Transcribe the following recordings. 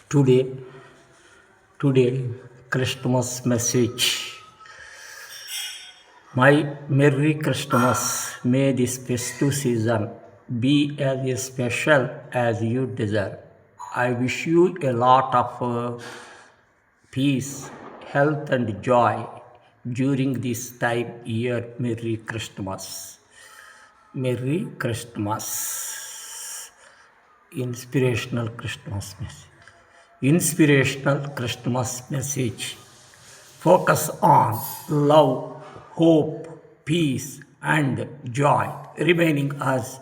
Today, today, Christmas message. My Merry Christmas. May this festive season be as special as you deserve. I wish you a lot of peace, health, and joy during this time year. Merry Christmas. Merry Christmas. Inspirational Christmas message. Inspirational Christmas message. Focus on love, hope, peace, and joy, remaining as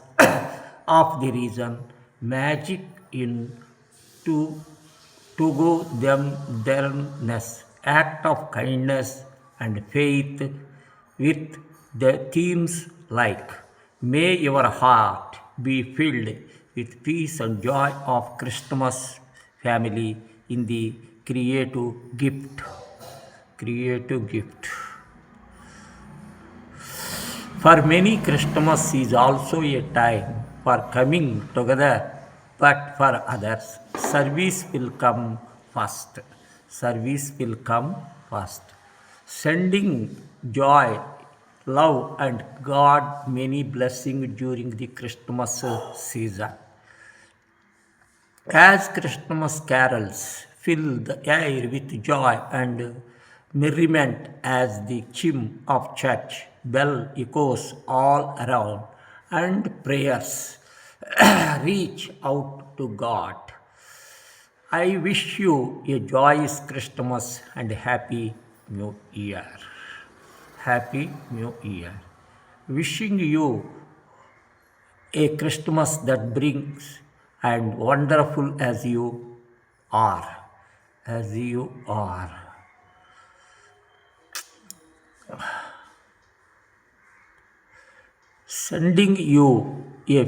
of the reason magic in to togetherness, act of kindness and faith with the themes like may your heart be filled with peace and joy of Christmas family in the creative gift. Creative gift. For many, Christmas is also a time for coming together, but for others, service will come first. Service will come first. Sending joy, love, and God many blessings during the Christmas season. As Christmas carols fill the air with joy and merriment as the chime of church bell echoes all around and prayers reach out to God. I wish you a joyous Christmas and Happy New Year. Happy New Year. Wishing you a Christmas that brings and wonderful as you are. As you are. Sending you a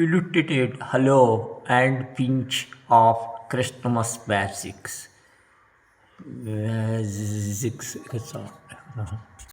illustrated hello and pinch of Christmas basics. Basics.